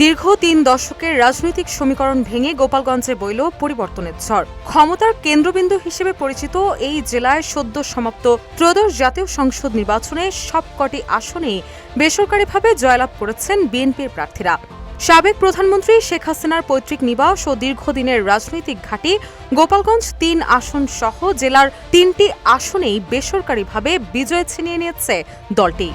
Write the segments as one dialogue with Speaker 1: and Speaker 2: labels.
Speaker 1: দীর্ঘ ৩ দশকের রাজনৈতিক সমীকরণ ভেঙে গোপালগঞ্জে বইল পরিবর্তনের ঝড়। ক্ষমতার কেন্দ্রবিন্দু হিসেবে পরিচিত এই জেলায় সদ্য সমাপ্ত ত্রয়োদশ জাতীয় সংসদ নির্বাচনে সবকটি আসনেই বেসরকারিভাবে জয়লাভ করেছেন বিএনপির প্রার্থীরা। সাবেক প্রধানমন্ত্রী শেখ হাসিনার পৈতৃক নিবাস ও দীর্ঘদিনের রাজনৈতিক ঘাঁটি গোপালগঞ্জ ৩ আসন সহ জেলার ৩টি আসনেই বেসরকারিভাবে বিজয় ছিনিয়ে নিয়েছে দলটি।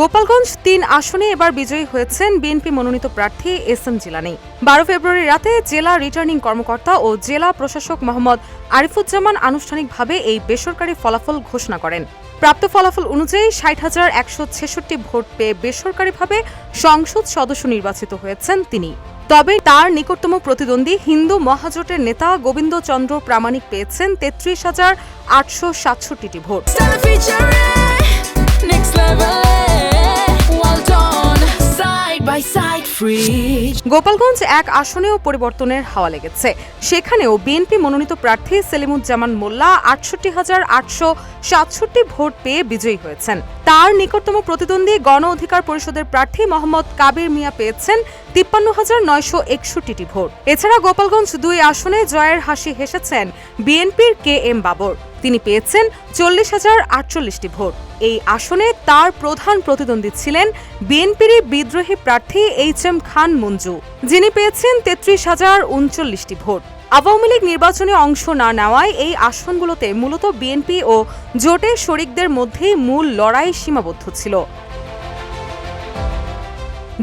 Speaker 1: গোপালগঞ্জ ৩ আসনে এবার বিজয়ী হয়েছেন বিএনপি মনোনীত প্রার্থী এস.এম. জিলানী। ১২ ফেব্রুয়ারি রাতে জেলা রিটার্নিং কর্মকর্তা ও জেলা প্রশাসক মোহাম্মদ আরিফুজ্জামান আনুষ্ঠানিকভাবে এই বেসরকারি ফলাফল ঘোষণা করেন। প্রাপ্ত ফলাফল অনুযায়ী ৬০,১৬৬ ভোট পেয়ে বেসরকারিভাবে সংসদ সদস্য নির্বাচিত হয়েছেন তিনি। তবে তার নিকটতম প্রতিদ্বন্দ্বী হিন্দু মহাজোটের নেতা গোবিন্দ চন্দ্র প্রামাণিক পেয়েছেন ৩৩,৮৬৭টি ভোট। গোপালগঞ্জ ১ আসনেও পরিবর্তনের হাওয়া লেগেছে। সেখানেও বিএনপি মনোনীত প্রার্থী সেলিমুজ্জামান মোল্লা ৬৮,৮৬৭ ভোট পেয়ে বিজয়ী হয়েছেন। তার নিকটতম প্রতিদ্বন্দ্বী গণ অধিকার পরিষদের প্রার্থী মোহাম্মদ কাবির মিয়া পেয়েছেন ৫৩,৯৬১টি ভোট। এছাড়া গোপালগঞ্জ ২ আসনে জয়ের হাসি হেসেছেন বিএনপির কে.এম. বাবর। তিনি পেয়েছেন ৪০,০৪৮টি ভোট। এই আসনে তার প্রধান প্রতিদ্বন্দ্বী ছিলেন বিএনপির বিদ্রোহী প্রার্থী এইচ.এম. খান মঞ্জু, যিনি পেয়েছেন ৩৩,০৩৯টি ভোট। আওয়ামী লীগ নির্বাচনে অংশ না নেওয়ায় এই আসনগুলোতে মূলত বিএনপি ও জোটের শরিকদের মধ্যেই মূল লড়াই সীমাবদ্ধ ছিল।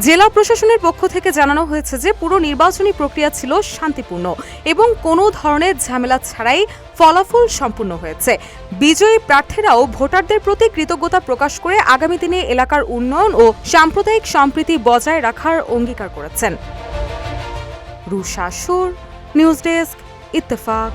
Speaker 1: জেলা প্রশাসনের পক্ষ থেকে জানানো হয়েছে যে পুরো নির্বাচনী প্রক্রিয়া ছিল শান্তিপূর্ণ এবং কোনো ধরনের ঝামেলা ছাড়াই ফলাফল সম্পূর্ণ হয়েছে। বিজয়ী প্রার্থীরাও ভোটারদের প্রতি কৃতজ্ঞতা প্রকাশ করে আগামী দিনে এলাকার উন্নয়ন ও সাম্প্রদায়িক সম্প্রীতি বজায় রাখার অঙ্গীকার করেছেন। রুশা সুর, নিউজ ডেস্ক, ইত্তেফাক।